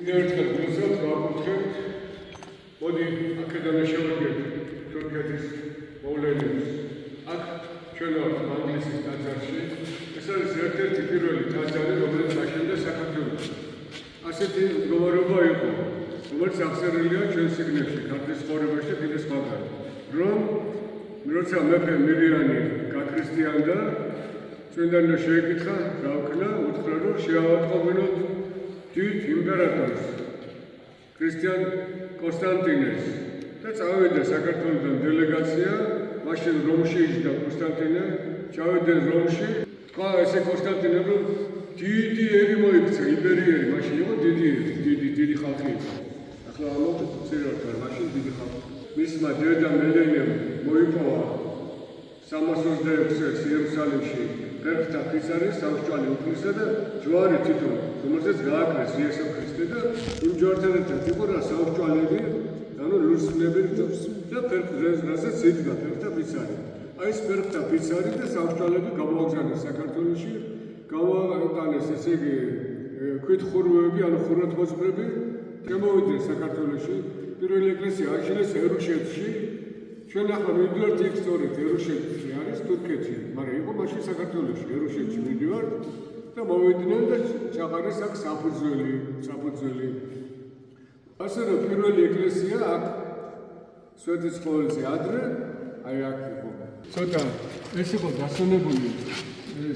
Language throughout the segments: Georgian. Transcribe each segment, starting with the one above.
ერთხელ გულზავთ გავაკურთხებთ, მოდი აქედან შევაგებთ თურქეთის მოვლენებს. აქ ჩვენ ვართ მანგლისის ტაძარში. ეს არის ერთ-ერთი პირველი ტაძარი, რომელიც აშენდა საქართველოში. ასეთი მდგომარეობა იყო, რომელიც აღწერილია ჩვენ წიგნებში, ქართლის ცხოვრებაში და კიდე სხვაგან. რომ როცა მეფე მირიანი გაქრისტიანდა, წმინდანმა შეეკითხა, გავქნა, უთხრა, რომ შეავადმყოფინოთ დიდ იმპერატორს, ქრისტიან კონსტანტინეს და წავიდა საქართველოსთან დელეგაცია, მაშინ რომში იჯდა კონსტანტინე, ჩავიდნენ რომში, თქვა ესე კონსტანტინე, რომ დიდი ერი მოიქცა, იბერიელი, მაშინ იყო დიდი ხალხი იყო. ახლა ამბობთ ცირად, მაშინ დიდი ხალხი. მისმა დედა მელენემ მოიპოვა 326 იერუსალიმში ფერხთა ფიცარი, სამსჯვარი უფლისა და ჯვარი თითო, რომელზეც გააკრეს იესო ქრისტე და იმ ჯვართან ერთად იყო რა სამსჯვალები, ანუ ლურსმნები და ფერხთაც იდგა ფერხთა ფიცარი. აი ეს ფერხთა ფიცარი და სამსჯვალები გამოაგზავნეს საქართველოში, გამოაყენეს ესე იგი ქვითხურვები, ანუ ხუროთმოძღვრები, შემოვიდნენ საქართველოში. პირველი ეკლესია ააშენეს ერუშეთში. ჩვენ ახლა მივიდივართ იქ სწორედ ერუშეთში არის თურქეთში, მაგრამ იყო მაშინ საქართველოში, ერუშეთში მივიდივართ და მოვიდნენ და ჩაყარეს აქ საფუძველი. ასე რომ პირველი ეკლესია აქ სვეტიცხოველზე ადრე, აი აქ იყო. ცოტა ეს იყო დასვენებული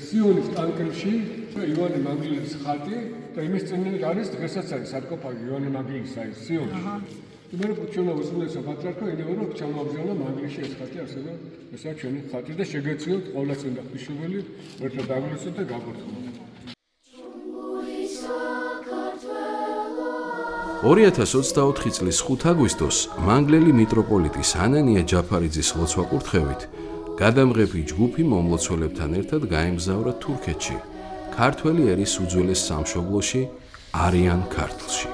სიონის კანკელში, ივანე მაგლილის ხატი და იმის წინ არის დღესაც არის სარკოფაგი ივანე მაგლილის აი სიონში. იმერე ჩვენო უზრუნველესო პატრიარქო ინეო რომ ჩამოაგზავნა მაგლიში ეს ხატი არსება, ესაა ჩვენი ხატი და შეგეციოთ ყოვლადწმინდა ღვთისმშობელი ერთად დაგვრესოთ და გაკურთხოთ. 2024 წლის 5 აგვისტოს მანგლელი მიტროპოლიტის ანანია ჯაფარიძის ლოცვა-კურთხევით გადამღები ჯგუფი მომლოცველებთან ერთად გაემგზავრა თურქეთში, ქართველი ერის უძველეს სამშობლოში, არიან ქართლში.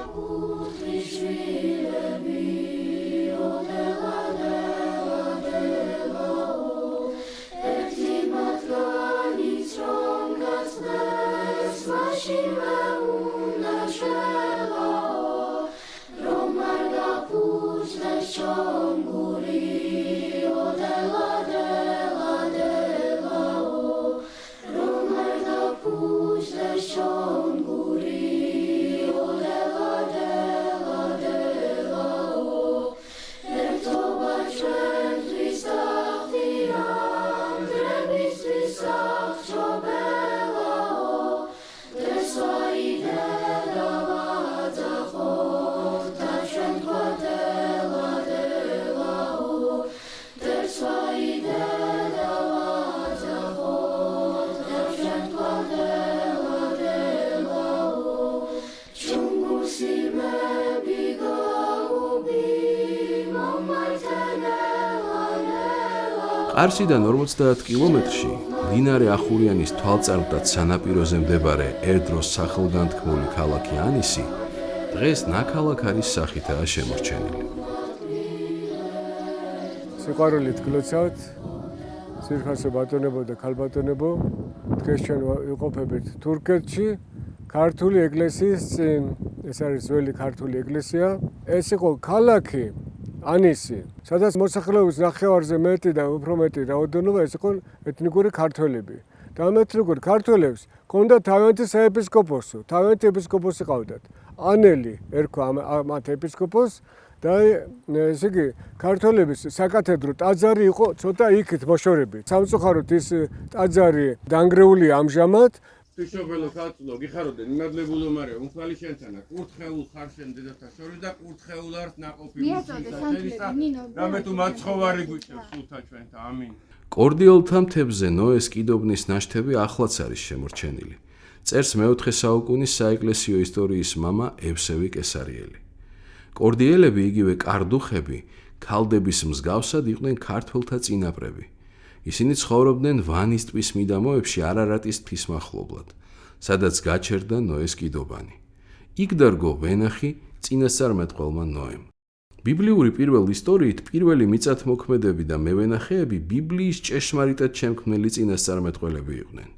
ყარსიდან 50 კილომეტრში მდინარე ახურიანის თვალწარმტაც სანაპიროზე მდებარე ერთ-დროს სახელგანთქმული ქალაქი ანისი დღეს ნაქალაქარის სახითაა შემორჩენილი. სიყვარულით გლოცავთ, ძირფასო ბატონებო და ქალბატონებო, დღეს ჩვენ ვიყოფებით თურქეთში, ქართული ეკლესიის წინ. ეს არის ძველი ქართული ეკლესია. ეს იყო ქალაქი ანისი, სადაც მოსახლეობის ნახევარზე მეტი და უფრო მეტი რაოდენობა ეს იყო ეთნიკური ქართველები. და ამ ეთნიკურ ქართველებს ჰქონდა თავიანთი საეპისკოპოსო, თავიანთი ეპისკოპოსი ყავდათ. ანელი ერქვა მათ ეპისკოპოსს და ესე იგი ქართველების საკათედრო ტაძარი იყო ცოტა იქით მოშორებით. სამწუხაროდ ის ტაძარი დანგრეულია ამჟამად. ღვთისმშობელო ქალწულო, გიხაროდე მიმადლებულო მარე, უმხალი შენთანა, კურთხეულ ხარ შენ დედათა შორის და კურთხეულ ართ ნაყოფი რამე თუ მაცხოვარი გვიჭებს სულთა ჩვენთა, ამინ. კორდიოლთა მთებზე ნოეს კიდობნის ნაშთები ახლაც არის შემორჩენილი. წერს მეოთხე საუკუნის საეკლესიო ისტორიის მამა ევსევი კესარიელი. კორდიელები იგივე კარდუხები, ქალდების მსგავსად იყვნენ ქართველთა წინაპრები. ისინი ცხოვრობდნენ ვანის ტბის მიდამოებში არარატის მთის მახლობლად, სადაც გაჩერდა ნოეს კიდობანი. იქ დარგო ვენახი წინასწარმეტყველმა ნოემ. ბიბლიური პირველ ისტორიით პირველი მიწათმოქმედები და მევენახეები ბიბლიის ჭეშმარიტად შემქმნელი წინასწარმეტყველები იყვნენ.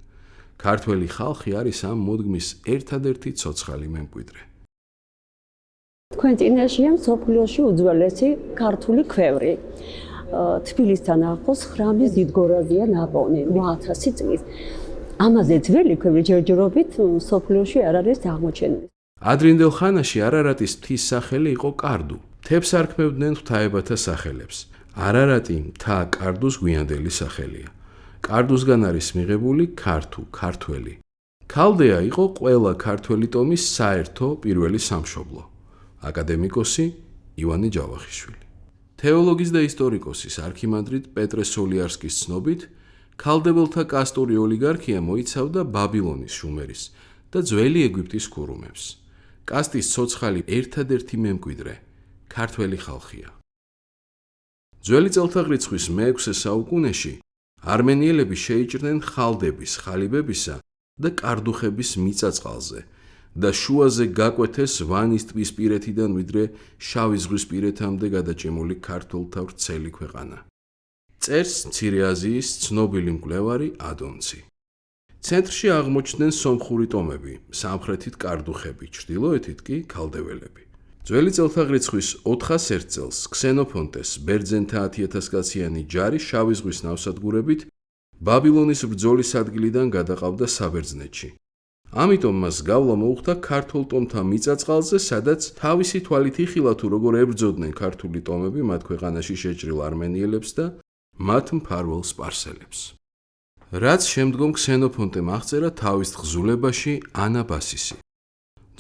ქართველი ხალხი არის ამ მოდგმის ერთადერთი ცოცხალი მემკვიდრე. თქვენ წინაშეა მსოფლიოში უძველესი ქართული ქვევრი. თბილისთან ახლოს ხრამის დიდგორაზია ნაპოვნი 8000 წლის. ამაზე ძველი ქვევრი ჯერჯერობით მსოფლიოში არ არის აღმოჩენილი. ადრინდელ ხანაში არარატის მთის სახელი იყო კარდუ. მთებს არქმევდნენ ღვთაებათა სახელებს. არარატი მთა კარდუს გვიანდელი სახელია. კარდუსგან არის მიღებული ქართუ, ქართველი. ქალდეა იყო ყველა ქართველი ტომის საერთო პირველი სამშობლო. აკადემიკოსი ივანე ჯავახიშვილი. თეოლოგის და ისტორიკოსის არქიმანდრიტ პეტრე სოლიარსკის ცნობით, ქალდებელთა კასტური ოლიგარქია მოიცავდა ბაბილონის შუმერის და ძველი ეგვიპტის ქურუმებს. კასტის ცოცხალი ერთადერთი მემკვიდრე ქართველი ხალხია. ძველი წელთაღრიცხვის მე-6 საუკუნეში არმენიელები შეიჭრნენ ხალდების, ხალიბებისა და კარდუხების მიწა-წყალზე და შუაზე გაკვეთეს ვანის ტბის პირეთიდან ვიდრე შავი ზღვის პირეთამდე გადაჭიმული ქართველთა ვრცელი ქვეყანა. წერს მცირე აზიის ცნობილი მკვლევარი ადონცი. ცენტრში აღმოჩნდნენ სომხური ტომები, სამხრეთით კარდუხები, ჩრდილოეთით კი ქალდეველები. ძველი წელთაღრიცხვის 401 წელს ქსენოფონტეს ბერძენთა 10,000 კაციანი ჯარი შავი ზღვის ნავსადგურებით ბაბილონის ბრძოლის ადგილიდან გადაყავდა საბერძნეთში. ამიტომ მას გავლა მოუხდა ქართულ ტომთა მიწა-წყალზე, სადაც თავისი თვალით იხილა თუ როგორ ებრძოდნენ ქართული ტომები მათ ქვეყანაში შეჭრილ არმენიელებს და მათ მფარველ სპარსელებს. რაც შემდგომ ქსენოფონტემ აღწერა თავის თხზულებაში ანაბასისი.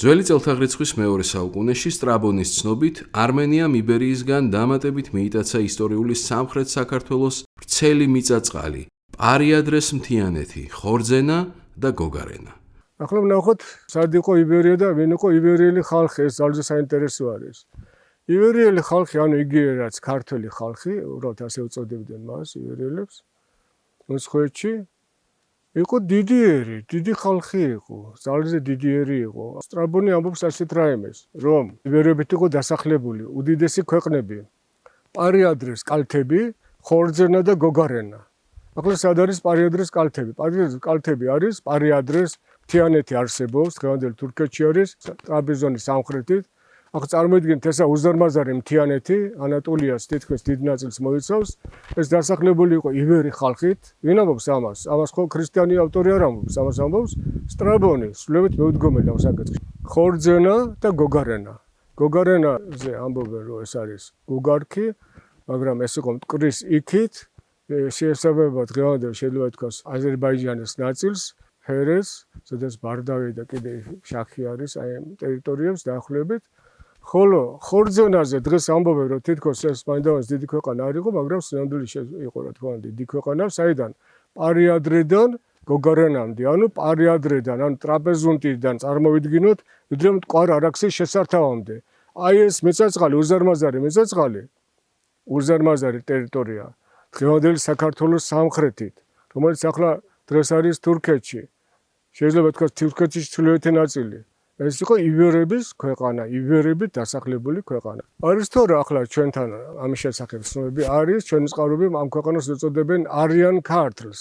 ძველი წელთაღრიცხვის მეორე საუკუნეში სტრაბონის ცნობით არმენიამ იბერიისგან დამატებით მიიტაცა ისტორიული სამხრეთ საქართველოს ვრცელი მიწა-წყალი, პარიადრეს მთიანეთი, ხორძენა და გოგარენა. ახლა ვნახოთ, სად იყო იბერია და ვინ იყო იბერიელი ხალხი, ეს ძალზე საინტერესო არის. იბერიელი ხალხი, ანუ იგი რაც ქართველი ხალხი, უბრალოდ ასე უწოდებდნენ მას იბერიელებს, მსხვერპლში იყო დიდი ხალხი იყო, ძალზე დიდიერი იყო. სტრაბონი ამბობს ასეთ რაიმეს, რომ იბერიობით იყო დასახლებული უდიდესი ქვეყნები, პარიადრეს კალთები, ხორძენა და გოგარენა. ახლა სად არის პარიადრეს კალთები? პარიადრეს კალთები არის პარიადრეს მთიანეთი არსებობს, დღევანდელ თურქეთში არის, ტრაპიზონის სამხრეთით. ახლა წარმოიდგინეთ, ესა უზარმაზარი მთიანეთი, ანატოლიას თითქმის დიდ ნაწილს მოიცავს. ეს დასახლებული იყო იბერი ხალხით. ვინ ამბობს ამას? ამას ხო ქრისტიანი ავტორი არ ამბობს, ამას ამბობს სტრაბონი, სრულებით მეუდგომელი ამ საკითხში. ხორძენა და გოგარენა. გოგარენაზე ამბობენ, რომ ეს არის გოგარქი, მაგრამ ეს იყო მტკვრის იქით, შეესაბამება დღევანდელ შეიძლება ითქვას აზერბაიჯანის ნაწილს, ჰერეს, სადაც ბარდავი და კიდე შაქი არის აი ამ ტერიტორიებს დაახლოებით. ხოლო ხორძენაზე დღეს ამბობენ, რომ თითქოს ეს მაინდამაინც დიდი ქვეყანა არ იყო, მაგრამ სინამდვილე იყო რა თქმა უნდა დიდი ქვეყანა, საიდან პარიადრედან გოგარენამდე, ანუ პარიადრედან, ანუ ტრაპეზუნტიდან წარმოვიდგინოთ, ვიდრე მტკვარ არაქსის შესართავამდე. აი ეს მიწა-წყალი, უზარმაზარი ტერიტორია, დღევანდელი საქართველოს სამხრეთით, რომელიც ახლა დღეს არის თურქეთში. შეიძლება ითქვას თურქეთის ჩრდილოეთი ნაწილი. ეს იყო იბერების ქვეყანა, იბერებით დასახლებული ქვეყანა. არის თუ რა ახლა ჩვენთან ამის შესახებ ცნობები არის, ჩვენი წყაროები ამ ქვეყანას ეწოდებენ არიან ქართლს.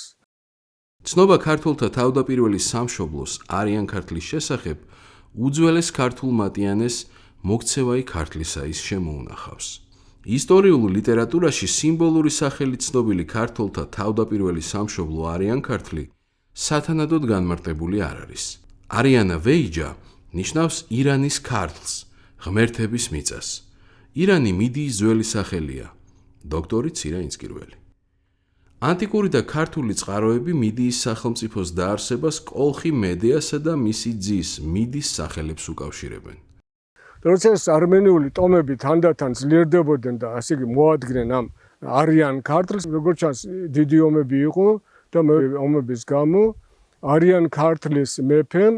ცნობა ქართველთა თავდაპირველი სამშობლოს არიან ქართლის შესახებ უძველეს ქართულ მატიანეს მოქცევაი ქართლისაის შემოუნახავს. ისტორიულ ლიტერატურაში სიმბოლური სახელით ცნობილი ქართველთა თავდაპირველი სამშობლო არიან ქართლი სათანადოდ განმარტებული არ არის. არიანა ვეიჯა ნიშნავს ირანის ქართლს, ღმერთების მიწას. ირანი მიდიის ძველი სახელია, დოქტორი ცირა ინსკირველი. ანტიკური და ქართული წყაროები მიდიის სახელმწიფოს დაარსებას კოლხი მედეასა და მისი ძის მიდის სახელებს უკავშირებენ. როცა არმენიული ტომები თანდათან ძლიერდებოდნენ და ასე იგი მოადგნენ ამ არიან ქართლს, როგორც ჩანს, დიდი ომები იყო და ომების გამო არიან ქართლის მეფემ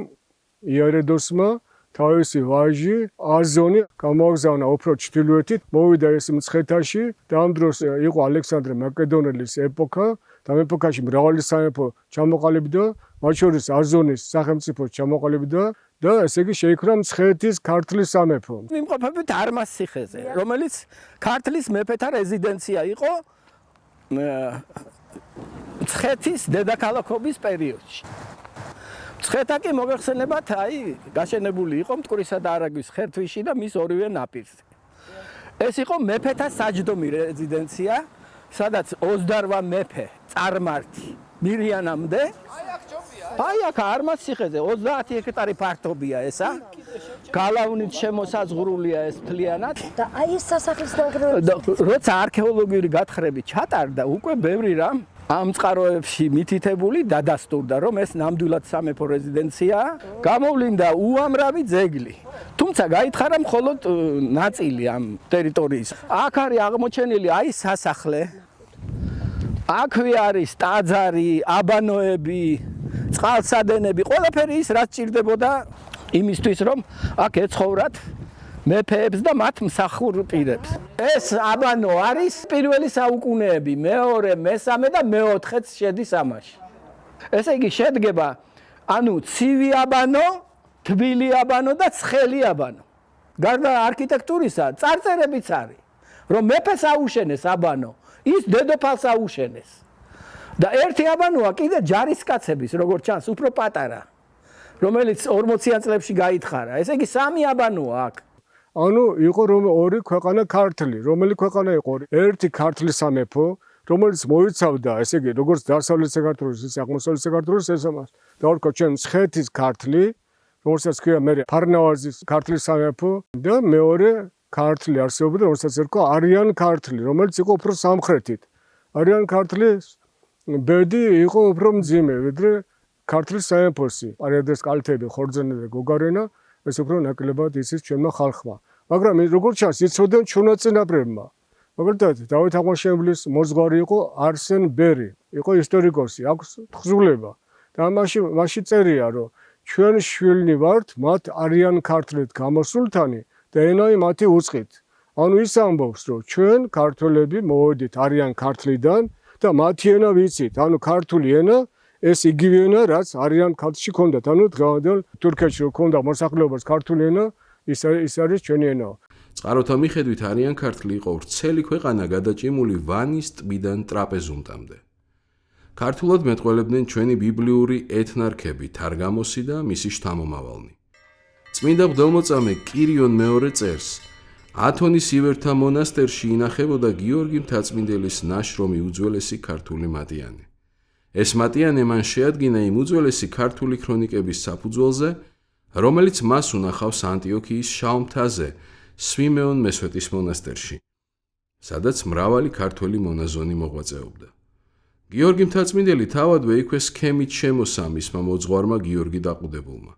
იარედოსმა თავისი ვაჟი აზონი გამოაგზავნა უფრო ჩრდილოეთით, მოვიდა ეს მცხეთაში და ამ დროს იყო ალექსანდრე მაკედონელის ეპოქა და ამ ეპოქაში მრავალი სამეფო ჩამოყალიბდა, მათ შორის აზონის სახელმწიფო ჩამოყალიბდა და ესე იგი შეიქმნა მცხეთის ქართლის სამეფო. ვიმყოფებით არმას ციხეზე, რომელიც ქართლის მეფეთა რეზიდენცია იყო მცხეთის დედაქალაქობის პერიოდში. მცხეთა კი მოგეხსენებათ, გაშენებული იყო მტკვრისა და არაგვის ხერთვისში და მის ორივე ნაპირზე. ეს იყო მეფეთა საჯდომი რეზიდენცია, სადაც 28 მეფე წარმართი მირიანამდე აი აქ არმას ციხეზე 30 ჰექტარი ფართობია ესა. გალავნით შემოსაზღვრულია ეს მთლიანად. და აი ეს სასახლის ნანგრევები. როცა არქეოლოგიური გათხრები ჩატარდა, უკვე ბევრი რამ ამ წყაროებში მითითებული დადასტურდა, რომ ეს ნამდვილად სამეფო რეზიდენციაა. გამოვლინდა უამრავი ძეგლი. თუმცა გაითხარა მხოლოდ ნაწილი ამ ტერიტორიის. აქ არის აღმოჩენილი აი სასახლე. აქვე არის ტაძარი, აბანოები, წყალსადენები, ყველაფერი ის რაც ჭირდებოდა იმისთვის, რომ აქ ეცხოვრათ მეფეებს და მათ მსახურ პირებს. ეს აბანო არის პირველი საუკუნეები, მეორე, მესამე და მეოთხეც შედის ამაში. ესე იგი შედგება ანუ ცივი აბანო, თბილი აბანო და ცხელი აბანო. გარდა არქიტექტურისა, წარწერებიც არის, რომ მეფეს აუშენეს აბანო, ის დედოფალს აუშენეს. და ერთი აბანოა კიდე ჯარისკაცების, როგორც ჩანს, უფრო პატარა, რომელიც 40-იან წლებში გაითხარა. ესე იგი სამი აბანოა აქ. ანუ იყო რომ ორი ქვეყანა ქართლი, რომელი ქვეყანა იყო? ერთი ქართლის სამეფო, რომელიც მოიცავდა, ესე იგი, როგორც დასავლეთ საქართველოს, ისე აღმოსავლეთ საქართველოს, ესამას. და ვთქვათ, ჩვენ მცხეთის ქართლი, რომელსაც ქვია მე ფარნავაზის ქართლის სამეფო და მეორე ქართლი არსებობდა, რომელსაც ერქვა არიან ქართლი, რომელიც იყო უფრო სამხრეთით. არიან ქართლის ბედი იყო უფრო მძიმე, ვიდრე ქართლის სამეფოსი. პერიოდეს კალთები, ხორძენა და გოგარენა ეს უფრო ნაკლებად იცის ჩვენმა ხალხმა. მაგრამ როგორც ჩანს, იცოდნენ ჩვენაწინაბრებმა. მაგალითად, დავით აღმაშენებლის მოძღვარი იყო არსენ ბერი, იყო ისტორიკოსი, აქვს თხზულება. და მასში წერია, რომ ჩვენ შვილნი ვართ მათ არიან ქართლით გამოსულთანი და ენაი მათი უწყით. ანუ ის ამბობს, რომ ჩვენ ქართველები მოვედით არიან ქართლიდან და მათი ენა ვიცით. ანუ ქართული ენა ეს იგივე ენა, რაც არიან ქართლში ჰქონდათ. ანუ დღევანდელ თურქეთში რო ჰქონდა მოსახლეობას ქართული ენა, ის არის ჩვენი ენა. წყაროთა მიხედვით არიან ქართლი იყო ვრცელი ქვეყანა გადაჭიმული ვანის ტბიდან ტრაპეზუნტამდე. ქართულად მეტყველებდნენ ჩვენი ბიბლიური ეთნარქები თარგამოსი და მისი შთამომავალნი. წმინდა მღვდელმოწამე კირიონ მეორე წერს, ათონის ივერთა მონასტერში ინახებოდა გიორგი მთაწმინდელის ნაშრომი უძველესი ქართული მატიანე. ეს მატიანე მან შეადგინა იმ უძველესი ქართული ქრონიკების საფუძველზე, რომელიც მას უნახავს ანტიოქიის შავ მთაზე, სვიმეონ მესვეტის მონასტერში, სადაც მრავალი ქართველი მონაზონი მოღვაწეობდა. გიორგი მთაწმინდელი თავადვე იქვე სქემით შემოსა მისმა მოძღვარმა გიორგი დაყუდებულმა.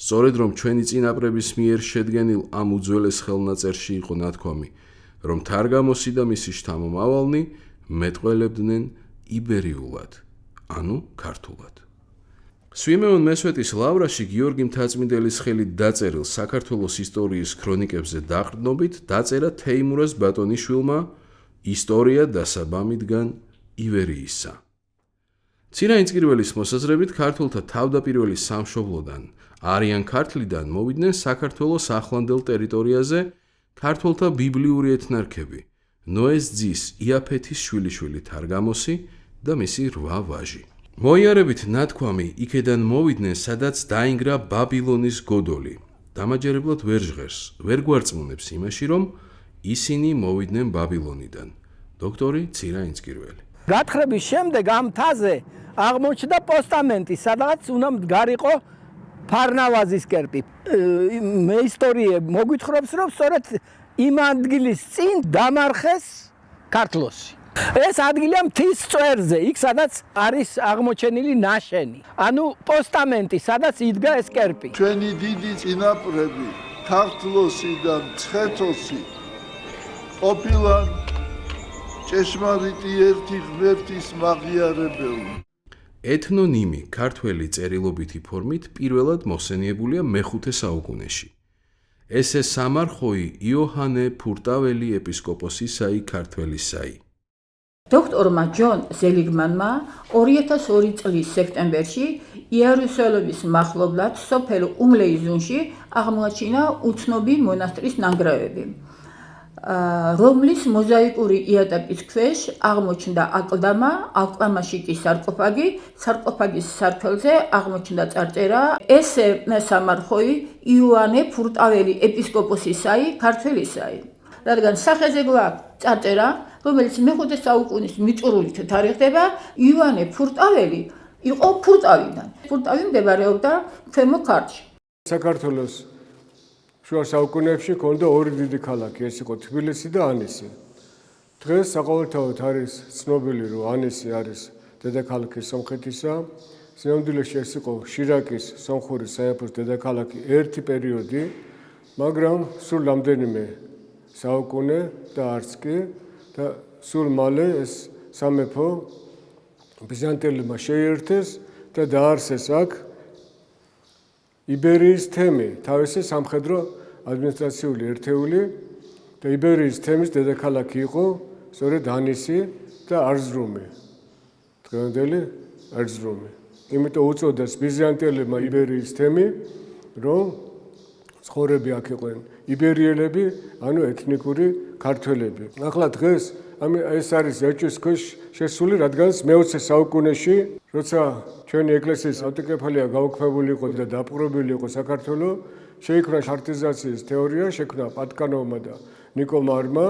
სწორედ რომ ჩვენი წინაპრების მიერ შედგენილ ამ უძველეს ხელნაწერში იყო ნათქვამი, რომ თარგამოსი და მისი შთამომავალნი მეტყველებდნენ იბერიულად, ანუ ქართულად. სვიმეონ მესვეტის ლავრაში გიორგი მთაწმინდელის ხელით დაწერილ საქართველოს ისტორიის ქრონიკებზე დაყრდნობით დაწერა თეიმურაზ ბატონიშვილმა ისტორია დასაბამიდან ივერიისა. ცირაინწკირველის მოსაზრებით ქართულთა თავდაპირველი სამშობლოდან არიან ქართლიდან მოვიდნენ საქართველოს ახლანდელ ტერიტორიაზე ქართულთა ბიბლიური ეთნარქები, ნოეს ძის იაფეთის შვილიშვილი თარგამოსი და მისი 8 ვაჟი. მოიარებით ნათქვამი იქედან მოვიდნენ, სადაც დაინგრა ბაბილონის გოდოლი. დამაჯერებლად ვერ ჟღერს, ვერ გვარწმუნებს იმაში, რომ ისინი მოვიდნენ ბაბილონიდან. დოქტორი ცირაინწკირველი. გათხრების შემდეგ ამ მთაზე აღმოჩნდა პოსტამენტი, სადაც უნდა მდგარიყო ფარნავაზის კერპი. მე ისტორიე მოგვითხრობს, რომ სწორედ იმ ადგილის წინ დამარხეს ქართლოსი. ეს ადგილია მთის წვერზე, იქ სადაც არის აღმოჩენილი ნაშენი. ანუ პოსტამენტი, სადაც იდგა ეს კერპი. ჩვენი დიდი წინაპრები, ქართლოსი და მცხეთოსი ყოფილან ჭეშმარიტი ერთი ღმერთის მაღიარებელი. ეთნონიმი ქართველი წერილობითი ფორმით პირველად მოხსენიებულია მე-5 საუკუნეში. ესე სამარხოი იოჰანე ფურტაველი ეპისკოპოსისაი ქართველისაი. დოქტორმა ჯონ ზელიგმანმა 2002 წლის სექტემბერში იერუსალიმის მახლობლად სოფელ უმლეიზუნში აღმოაჩინა უცნობი მონასტრის ნანგრევები, რომლის მოზაიკური იატაკის ქვეშ აღმოჩნდა აკლდამაში კი სარკოფაგი, სარკოფაგის სარკმელზე აღმოჩნდა წარწერა ესე სამარხოი იოანე ფურტაველი ეპისკოპოსისაი ქართველისაი, რადგან სახეზე გვაქვს წარწერა, რომელიც მე-5 საუკუნის მიწურულით თარიღდება, იოანე ფურტაველი იყო ფურტავიდან. ფურტავი მდებარეობდა ქვემო ქართლში. საქართველოს შუა საუკუნეებში ჰქონდა ორი დიდი ქალაქი, ეს იყო თბილისი და ანისი. დღეს საყოველთაოდ არის ცნობილი, რომ ანისი არის დედაქალაქი სომხეთისა. სინამდვილეში ეს იყო შირაკის სომხური სამეფოს დედაქალაქი ერთი პერიოდი, მაგრამ სულ რამდენიმე საუკუნე და არც კი და სულ მალე ეს სამეფო ბიზანტიელებმა შეიერთეს და დაარსეს აქ იბერიის თემი, თავისი სამხედრო ადმინისტრაციული ერთეული და იბერიის თემის დედაქალაქი იყო სწორედ ანისი და არზრუმი. დღევანდელი არზრუმი. იმიტომ უწოდეს ბიზანტიელებმა იბერიის თემი, რომ ცხოვრები აქ იყვნენ იბერიელები, ანუ ეთნიკური ქართველები. ახლა დღეს ეს არის ეჭვის ქვეშ შესული, რადგან მე-20 საუკუნეში, როცა ჩვენი ეკლესიის ავტოკეფალია გაუქმებული იყო და დაპყრობილი იყო საქართველოს, შეიქმნა შარტიზაციის თეორია, შექმნა პატკანოვმა და ნიკომარმა,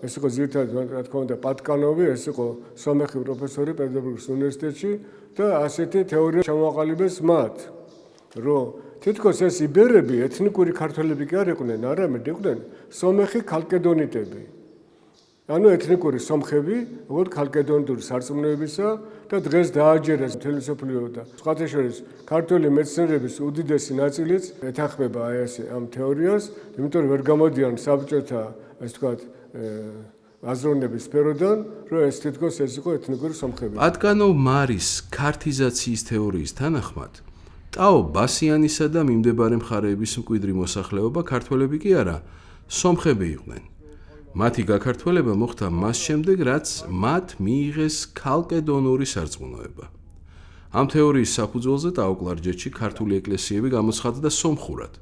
ეს იყო ძირითადად რა თქმა უნდა პატკანოვი, ეს იყო სომეხი პროფესორი პეტერბურგის უნივერსიტეტში და ასეთი თეორია ჩამოაყალიბეს მათ, რომ თითქოს ეს იბერები ეთნიკური ქართველები კი არ იყვნენ, არამედ იყვნენ სომეხი ქალკედონიტები. ანუ ეთნიკური სომხები, როგორც ქალკედონური სარწმუნოებისა და დღეს დააჯერეს მთელი მსოფლიო და სხვათა შორის ქართული მეცნიერების უდიდესი ნაწილიც ეთანხმება ამ თეორიას, იმიტომ რომ ვერ გამოდიან საბჭოთა, ასე ვთქვათ, აზროვნების სფეროდან, რომ ეს თითქოს ეს იყო ეთნიკური სომხები. პატკანოვ მარის ქართიზაციის თეორიის თანახმად, ტაო ბასიანისა და მიმდებარე მხარეების მკვიდრი მოსახლეობა ქართველები კი არა, სომხები იყვნენ. მათი გაქართველება მოხდა მას შემდეგ, რაც მათ მიიღეს ქალკედონური სარწმუნოება. ამ თეორიის საფუძველზე ტაო-კლარჯეთში ქართული ეკლესიები გამოცხადდა სომხურად,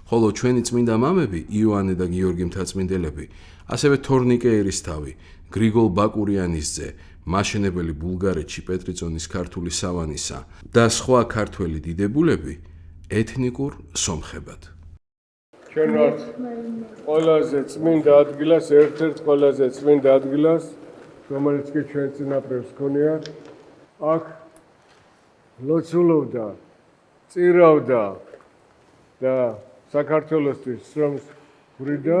ხოლო ჩვენი წმინდა მამები, იოანე და გიორგი მთაწმინდელები, ასევე თორნიკე ერისთავი, გრიგოლ ბაკურიანის ძე, მაშენებელი ბულგარეთში პეტრიწონის ქართული სავანისა და სხვა ქართველი დიდებულები ეთნიკურ სომხებად. ჩვენ ვართ ყველაზე წმინდა ადგილას, ერთ-ერთ ყველაზე წმინდა ადგილას, რომელიც კი ჩვენ წინაპრებს ჰქონია, აქ ლოცულობდა, წირავდა და საქართველოსთვის სრომს ვრიდა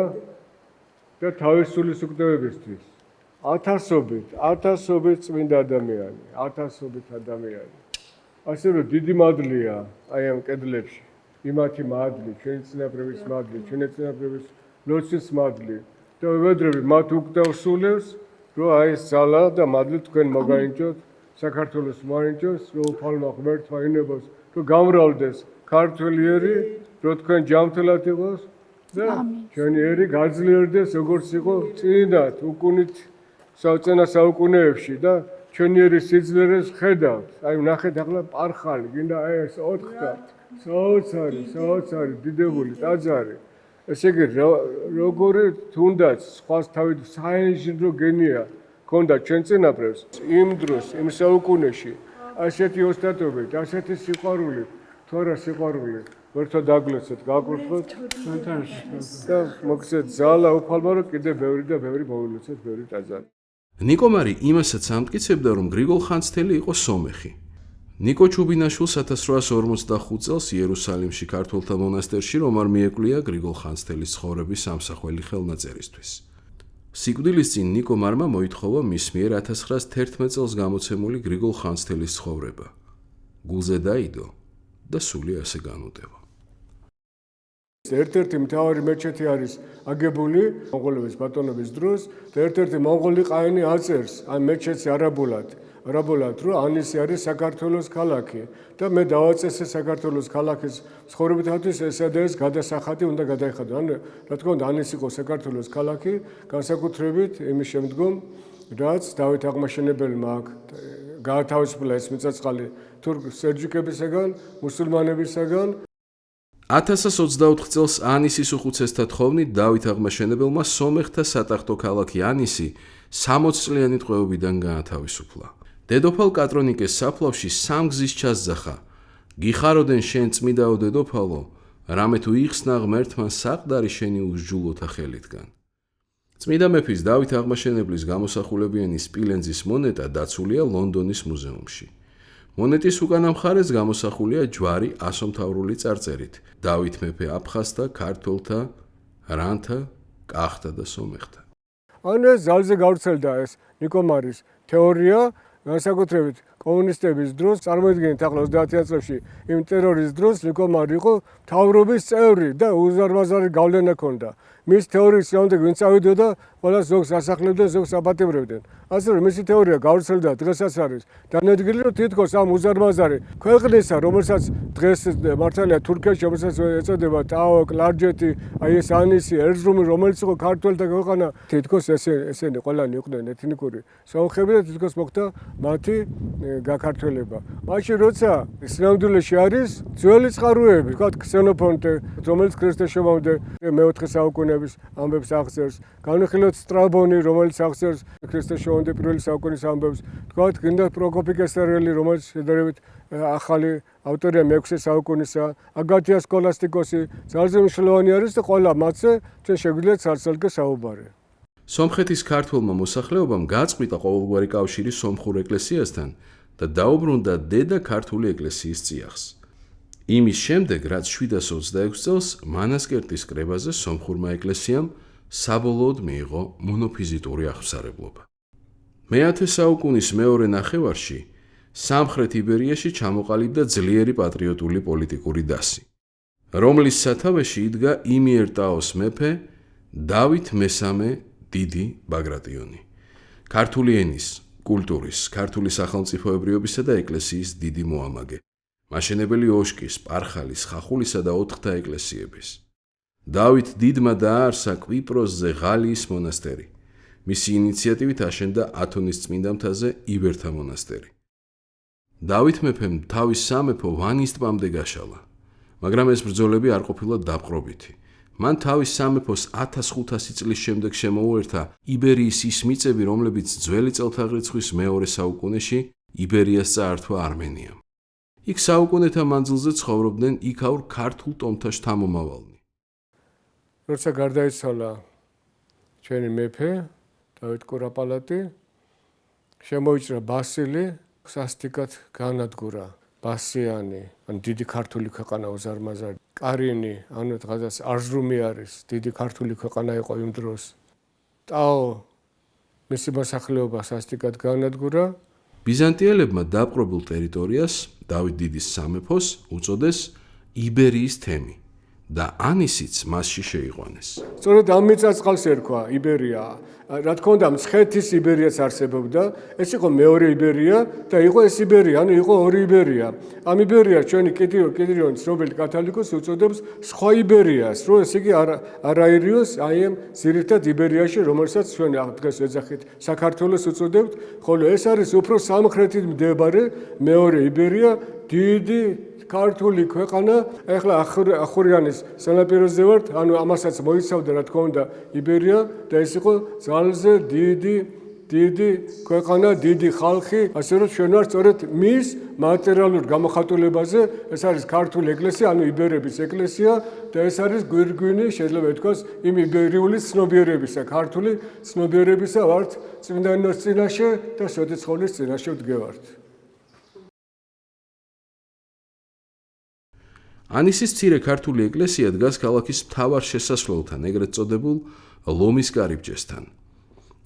და თავის სულის უკნევებისთვის. ათასობით წმინდა ადამიანი, ათასობით ადამიანი. ასე რომ დიდი მადლია აი ამ კედლებში. იმათი მადლი, ჩვენი წინაპრების მადლი, ჩვენი წინაპრების ლოცვის მადლი და ვებედრები მათ უკდავს სულებს, რომ აი ეს ძალა და მადლი თქვენ მოგაინჭოთ, საქართველოს მოაინჭოს, რომ უფალმა ღმერთმა ინებოს, რომ გამრავლდეს ქართველი ერი, რომ თქვენ ჯანმრთელად იყოს და ჩვენი ერი გაძლიერდეს, როგორც იყო წინათ უკუნით საოცენა საუკუნეებში და ჩვენი ერის სიძლიერეს ხედავთ. აი ნახეთ ახლა პარხალი, გინდა აი ეს 4 საოცარი დიდებული ტაძარი. ესე იგი როგორი თუნდაც სხვას თავით საინჟინრო გენია ქონდა ჩვენ წინაპრებს იმ დროს, იმ საუკუნეში, ასეთი ოსტატობით, ასეთი სიყვარული, თუ არა სიყვარული, ვერთო დაგლოცეთ, გაკურთხოთ და მოგცეთ ძალა უფალმა, რომ კიდე ბევრი და ბევრი მოვილოცეთ, ბევრი ტაძარი. ნიკომარი იმასაც ამტკიცებდა, რომ გრიგოლ ხანძთელი იყო სომეხი. ნიკო ჩუბინაშვილს 1845 წელს იერუსალიმში ქართველთა მონასტერში რომარ მიეკვლია გრიგოლ ხანძთელის ცხოვრების ამსახველი ხელნაწერისთვის. სიკვდილის წინ ნიკომარმა მოითხოვა მის მიერ 1911 წელს გამოცემული გრიგოლ ხანძთელის ცხოვრება. გულზე დაიდო და სული ასე განუტევა. ერთ-ერთი მთავარი მეჩეთი არის აგებული მონღოლების ბატონობის დროს და ერთ-ერთი მონღოლი ყაენი აწერს ამ მეჩეთს არაბულად, რომ ანისი არის საქართველოს ქალაქი და მე დავაწესე საქართველოს ქალაქის ცხოვრებისათვის ესა და ეს გადასახადი უნდა გადაიხადო. რა თქმა უნდა, ანისი იყო საქართველოს ქალაქი, განსაკუთრებით იმის შემდგომ, რაც დავით აღმაშენებელმა აქ გაათავისუფლა ეს მიწა-წყალი თურქ სერჯიკებისაგან, მუსულმანებისაგან. 1024 წელს ანისის უხუცესთა თხოვნით დავით აღმაშენებელმა სომეხთა სატახტო ქალაქი ანისი 60 წლიანი ტყვეობიდან გაათავისუფლა. დედოფალ კატრონიკეს საფლავში სამგზის ჩასძახა. გიხაროდენ შენ წმიდაო დედოფალო, რამე თუ იხსნა ღმერთმა საყდარი შენი უსჯულოთა ხელითგან. წმიდა მეფის დავით აღმაშენებლის გამოსახულებიანი სპილენძის მონეტა დაცულია ლონდონის მუზეუმში. მონეტის უკანა მხარეს გამოსახულია ჯვარი ასომთავრული წარწერით. დავით მეფე აფხაზთა, ქართველთა, რანთა, კახთა და სომეხთა. ან ეს ძალზე გავრცელდა ეს ნიკომარის თეორია, განსაკუთრებით კომუნისტების დროს, წარმოიდგინეთ ახლა 30-იან წლებში იმ ტერორის დროს ნიკომარი იყო მთავრობის წევრი და უზარმაზარი გავლენა ჰქონდა. მის თეორიის შემდეგ ვინც ავიდოდა, ყველა ზოგს ასახლებდნენ, ზოგს აპატიმრებდნენ. ასე რომ მისი თეორია გავრცელდა, დღესაც არის დანადგილი, რომ თითქოს ამ უზარმაზარი ქვეყნისა, რომელსაც დღეს მართალია თურქეთში, რომელსაც ეწოდება ტაოკ, ლარჯეთი, აი ეს ანისი, ერზრუმი, რომელიც იყო ქართველთა ქვეყანა, თითქოს ესენი ყველანი იყვნენ ეთნიკური სომხები და თითქოს მოხდა მათი გაქართველება. მაშინ როცა სინამდვილეში არის ძველი წყაროები, ვთქვათ ქსენოფონტე, რომელიც ქრისტესშობამდე მე-4 საუკუნეების ამბებს აღწერს, განვიხილოთ სტრაბონი, რომელიც აღწერს ქრისტესშობამდე პირველი საუკუნის ამბებს, ვთქვათ გინდა პროკოფი კესარიელი, რომელიც შედარებით ახალი ავტორია მე-6 საუკუნისა, აგათია სკოლასტიკოსი, ძალზე მნიშვნელოვანი არის და ყველა მათზე ჩვენ შეგვიძლია ცალ-ცალკე საუბარი. სომხეთის ქართველმა მოსახლეობამ გაწყვიტა ყოველგვარი კავშირი სომხურ ეკლესიასთან და დაუბრუნდა დედა ქართული ეკლესიის წიაღს. იმის შემდეგ, რაც 726 წელს მანასკერტის კრებაზე სომხურმა ეკლესიამ საბოლოოდ მიიღო მონოფიზიტური აღსარებლობა. მე-10 საუკუნის მეორე ნახევარში სამხრეთ იბერიაში ჩამოყალიბდა ძლიერი პატრიოტული პოლიტიკური დასი, რომლის სათავეში იდგა იმიერტაოს მეფე დავით მესამე დიდი ბაგრატიონი. ქართული ენის, კულტურის, ქართული სახელმწიფოებრიობისა და ეკლესიის დიდი მოამაგე. მაშენებელი ოშკის, პარხალის, ხახულისა და ოთხთა ეკლესიების. დავით დიდმა დააარსა კვიპროსზე ღალიის მონასტერი. მისი ინიციატივით აშენდა ათონის წმინდა მთაზე იბერთა მონასტერი. დავით მეფემ თავის სამეფო ვანის ტბამდე გაშალა, მაგრამ ეს ბრძოლები არ ყოფილა დაპყრობითი. მან თავის სამეფოს 1500 წლის შემდეგ შემოუერთა იბერიის ის მიწები, რომლებიც ძველი წელთაღრიცხვის მეორე საუკუნეში იბერიას წაართვა არმენიამ. იქ საუკუნეთა მანძილზე ცხოვრობდნენ იქაურ ქართულ ტომთა შთამომავალნი. როცა გარდაიცვალა ჩვენი მეფე დავით კურაპალატი, შემოიჭრა ბასილი, სასტიკად განადგურა ბასიანი, ან დიდი ქართული ქვეყანა უზარმაზარი, კარინი, ანუ დღესაც არზრუმი არის, დიდი ქართული ქვეყანა იყო იმ დროს. ტაო მისი მოსახლეობა სასტიკად განადგურა. ბიზანტიელებმა დაპყრობილ ტერიტორიას დავით დიდის სამეფოს უწოდეს იბერიის თემი და ანისიც მასში შეიყვანეს. სწორედ ამ მიწა-წყალს ერქვა იბერია. რა თქმა უნდა, მცხეთის იბერიაც არსებობდა, ეს იყო მეორე იბერია და იყო ეს იბერია, ანუ იყო ორი იბერია. ამ იბერიას ჩვენი კედრიონის ცნობილი კათოლიკოსი უწოდებს სხვა იბერიას, რომ ეს იგი არ აერიოს აი ამ ძირითად იბერიაში, რომელსაც ჩვენ დღეს ეძახით საქართველოს უწოდებთ, ხოლო ეს არის უფრო სამხრეთით მდებარე მეორე იბერია, დიდი ქართული ქვეყანა. ეხლა ახურიანის სანაპიროზე ვართ, ანუ ამასაც მოიცავდა რა თქმა უნდა იბერია და ეს იყო ძალზე დიდი ქვეყანა, დიდი ხალხი, ასე რომ ჩვენ ვართ სწორედ მის მატერიალურ გამოხატულებაზე. ეს არის ქართული ეკლესია, ანუ იბერების ეკლესია და ეს არის გვირგვინი, შეიძლება ითქვას, იმ იბერიული ცნობიერებისა, ქართული ცნობიერებისა ვართ წმინდანოს წინაშე და სვეტიცხოვლის წინაშე ვდგევართ. ანისის მცირე ქართული ეკლესია დგას ქალაქის მთავარ შესასვლელთან, ეგრეთ წოდებულ ლომის კარიბჭესთან.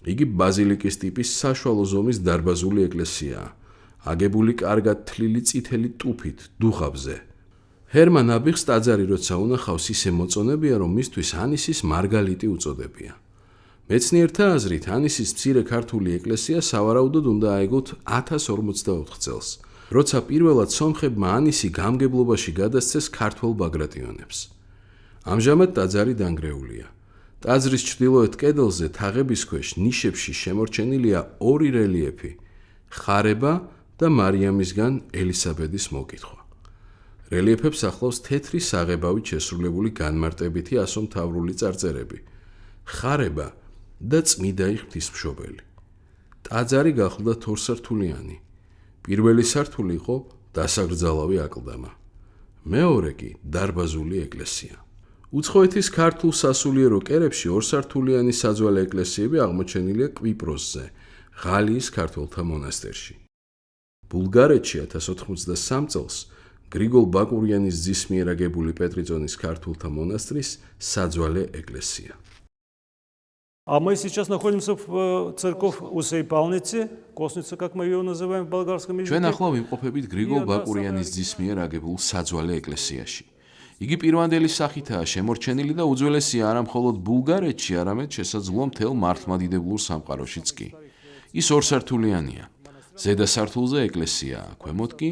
იგი ბაზილიკის ტიპის საშუალო ზომის დარბაზული ეკლესიაა, აგებული კარგად თლილი წითელი ტუფით, დუღაბზე. ჰერმან აბიხს ტაძარი როცა უნახავს, ისე მოწონებია, რომ მისთვის ანისის მარგალიტი უწოდებია. მეცნიერთა აზრით, ანისის მცირე ქართული ეკლესია სავარაუდოდ უნდა აეგოთ 1044 წელს, როცა პირველად სომხებმა ანისი გამგებლობაში გადასცეს ქართველ ბაგრატიონებს. ამჟამად ტაძარი დანგრეულია. ტაძრის ჩრდილოეთ კედელზე თაღების ქვეშ ნიშებში შემორჩენილია ორი რელიეფი: ხარება და მარიამისგან ელისაბედის მოკითხვა. რელიეფებს ახლავს თეთრი საღებავით შესრულებული განმარტებითი ასომთავრული წარწერები: ხარება და წმიდაი ღვთისმშობელი. ტაძარი გახლდა თორსართულიანი. პირველი სართული იყო დასაგრძალავი აკლდამა. მეორე კი დარბაზული ეკლესია. უცხოეთის ქართულ სასულიერო კერებში ორსართულიანი საძვალე ეკლესიები აღმოჩენილია კვიპროსზე, ღალიის ქართველთა მონასტერში. ბულგარეთში 1083 წელს გრიგოლ ბაკურიანის ძის მიერ აგებული პეტრიწონის ქართულთა მონასტრის საძვალე ეკლესია. А мы сейчас находимся в церковь Усей-Палницы, Косница, как мы ее называем в болгарском языке. ჩვენ ახლა ვიმყოფებით გრიგოლ ბაკურიანის ძის მიერ აგებულ საძვალე ეკლესიაში. იგი პირვანდელი სახითაა შემორჩენილი და უძველესია არა მხოლოდ ბულგარეთში, არამედ შესაძლოა მთელ მართლმადიდებლურ სამყაროშიც კი. ის ორსართულიანია. ზედა სართულზე ეკლესიაა, ქვემოთ კი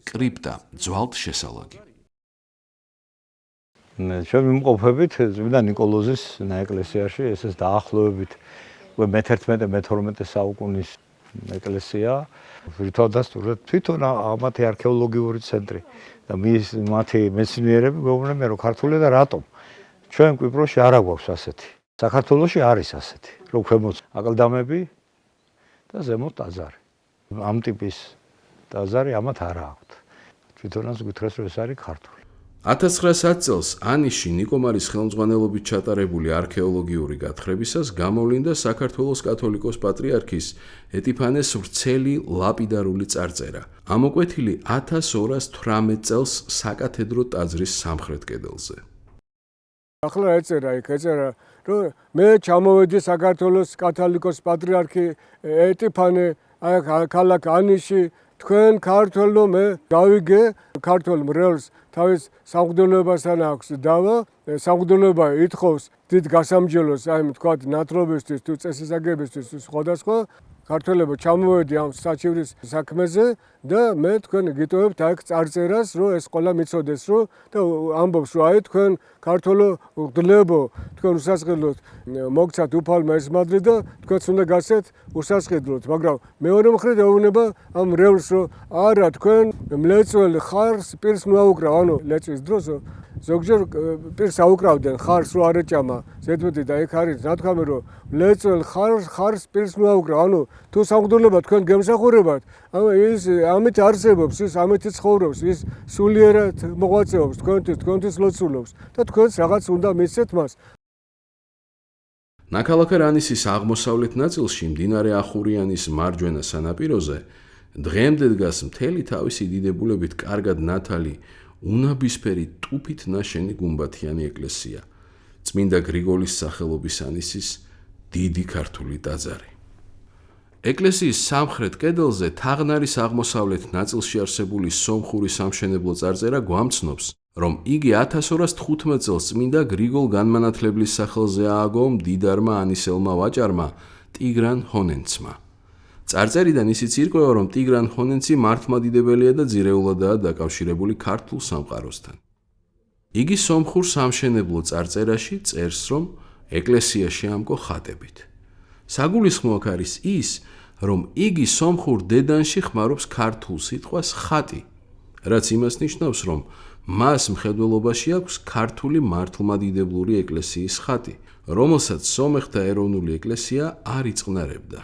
კრიპტა, ძვალთ-შესალაგი. ჩვენ ვიმყოფებით წმინდა ნიკოლოზის ნაეკლესიაში, ეს დაახლოებით მე-11-მე-12 საუკუნის ეკლესია. ვირთვადასტურად თვითონ ამათი არქეოლოგიური ცენტრი და მათი მეცნიერები გვეუბნებიან, რომ ქართული და რატომ ჩვენ კვიპროსში არ აქვს ასეთი. საქართველოში არის ასეთი, რომ ქვემოთ აკლდამები და ზემოთ ტაძარი. ამ ტიპის ტაძარი ამათ არ აქვს. თვითონაც გითხრას, რომ ეს არის ქართული. 1910 წელს ანიში ნიკომარის ხელმძღვანელობით ჩატარებული არქეოლოგიური გათხრებისას გამოვლინდა საქართველოს კათოლიკოს პატრიარქის ეტიფანეს ვრცელი ლაპიდარული წარწერა, ამოკვეთილი 1218 წელს საკათედრო ტაძრის სამხრეთ კედელზე. ახლა ეწერა, რომ მე ჩამოვედი საქართველოს კათოლიკოს პატრიარქი ეტიფანე ქალაქ ანიში, თქვენ ქართველო მე გავიგე ქართულ მრევლს თავის სამღვდელოებასთან აქვს დავა, სამღვდელოება ითხოვს დიდ გასამჯელოს, აი თქვათ ნათლობისთვის თუ წესისაგებისთვის თუ სხვადასხვა, ქართველებო ჩამოვედი ამ საჩივრის საქმეზე და მე თქვენ გიტოვებთ აქ წარწერას, რომ ეს ყველა მიცოდეს, რომ და ამბობს, რომ აი თქვენ ქართველო მღვდლებო, თქვენ უსასყიდლოდ მოგცათ უფალმა ესმადრი და თქვენც უნდა გასცეთ უსასყიდლოდ, მაგრამ მეორე მხრით ეუბნება ამ რევლს, რომ არა თქვენ მლეწველ ხარს პირს მოაუკრავ, ანუ ლეწვის დროს ზოგჯერ პირს აუკრავდნენ ხარს რო არ ეჭამა, ზედმეტი და ეგ არის ნათქვამი, რომ მლეწველ ხარს პირს მოაუკრავ, ანუ თუ სამღვდელობა თქვენ გემსახურებათ, ის ამით არსებობს, ის ამით ცხოვრობს, ის სულიერად მოღვაწეობს თქვენთვის ლოცულობს და თქვენც რაღაც უნდა მისცეთ მას. ნაქალაქარ ანისის აღმოსავლეთ ნაწილში, მდინარე ახურიანის მარჯვენა სანაპიროზე, დღემდე დგას მთელი თავისი დიდებულებით კარგად ნათალი, უნაბისფერი ტუფით ნაშენი გუმბათიანი ეკლესია, წმინდა გრიგოლის სახელობის ანისის დიდი ქართული ტაძარი. ეკლესიის სამხრეთ კედელზე თაღნარის აღმოსავლეთ ნაწილში არსებული სომხური სამშენებლო წარწერა გვამცნობს, რომ იგი 1215 წელს წმინდა გრიგოლ განმანათლებლის სახელზე ააგო მდიდარმა ანისელმა ვაჭარმა ტიგრან ჰონენცმა. წარწერიდან ისიც ირკვევა, რომ ტიგრან ჰონენცი მართლმადიდებელია და ძირეულადაა დაკავშირებული ქართულ სამყაროსთან. იგი სომხურ სამშენებლო წარწერაში წერს, რომ ეკლესია შეამკო ხატებით. საგულისხმო აქ არის ის, რომ იგი სომხურ დედანში ხმარობს ქართულ სიტყვას ხატი, რაც იმას ნიშნავს, რომ მას მხედველობაში აქვს ქართული მართლმადიდებლური ეკლესიის ხატი, რომელსაც სომეხთა ეროვნული ეკლესია არ იწყნარებდა.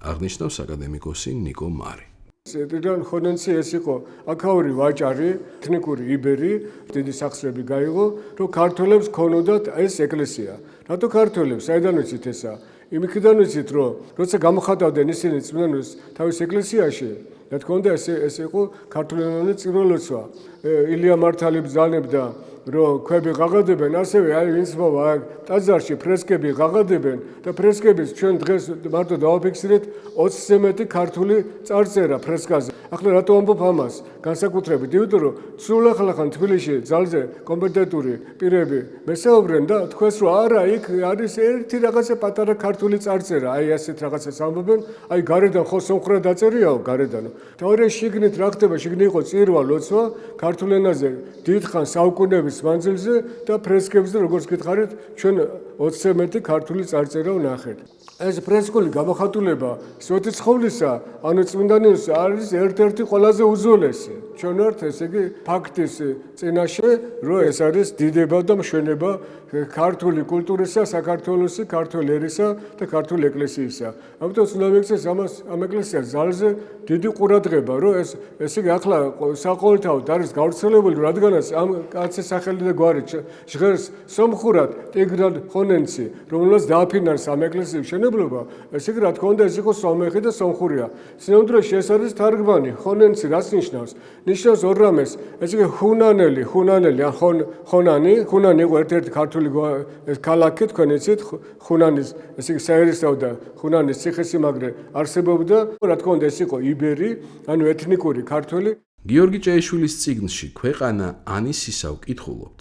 აღნიშნავს აკადემიკოსი ნიკო მარი. ტიგრან ჰონენცი ეს იყო აქაური ვაჭარი, ეთნიკური იბერი, დიდი სახსრები გაიღო, რომ ქართველებს ქონოდათ ეს ეკლესია. რატო ქართველებს? საიდან ვიცით ესა? იმიქიდან ვიცით, რომ როცა გამოხატავდნენ ისინი წმინდანს თავის ეკლესიაში, რა თქმა უნდა ეს იყო ქართულენოვანი წირველოცვა. ილია მართალი ბრძანებდა, რომ ქვები ღაღადებენ, ასევე აი ვინც მოვა ტაძარში ფრესკები ღაღადებენ და ფრესკების ჩვენ დღეს მარტო დავაფიქსირეთ 20-ზე მეტი ქართული წარწერა ფრესკაზე. ახლა რატო ამბობ ამას? განსაკუთრებით, იმიტომ რომ სულ ახალ თბილისში ძალზე კომპეტენტური პირები მესაუბრენ და თქვენს რომ არა, იქ არის ერთი რაღაცა პატარა ქართული წარწერა, აი ასეთ რაღაცას ამბობენ, აი გარედან ხო სომხურად დაწერიაო გარედანო. თორე შიგნით რა ხდება? შიგნით იყო წირვა, ლოცვა, ქართულ ენაზე დიდხან საუკუნეების წლების მანძილზე და ფრესკებზე, როგორც გითხარით, ჩვენ 20-ზე მეტი ქართული წარწერა ვნახეთ. ეს ფრესკული გამოხატულება სვეტიცხოვლისა, ანუ წმინდანის არის ერთ-ერთი ყველაზე უძველესი. ჩვენ ვართ, ესე იგი, ფაქტის წინაშე, რომ ეს არის დიდება და მშვენება ქართული კულტურისა, საქართველოსი, ქართული ერისა და ქართული ეკლესიისა. ამიტომ უნდა მეკცეს ამ ეკლესიას ძალზე დიდი ყურადღება, რომ ესე იგი ახლა საყოველთაოდ არის გავრცელებული, რადგანაც ამ კაცის სახელი და გვარი ჟღერს სომხურად ტიგრან ხონენცი, რომელსაც დააფინანსა ამ ეკლესიის მშენებლობა, ესე იგი, რა თქმა უნდა, ეს იყო სომეხი და სომხურია. სინამდვილეში ეს არის თარგმანი, ხონენცი რას ნიშნავს? ნიშნავს ორ რამეს, ესე იგი, ხუნანელი, ხონანი იყო ერთ-ერთი ქართული ქალაქი, თქვენ იცით, ხუნანის, ესე იგი, საერისთავო და ხუნანის ციხესიმაგრე არსებობდა, რა თქმა უნდა, ეს იყო იბერი, ანუ ეთნიკური ქართველი. გიორგი ჭეიშვილის წიგნში ქვეყანა ანისისა ვკითხულობთ.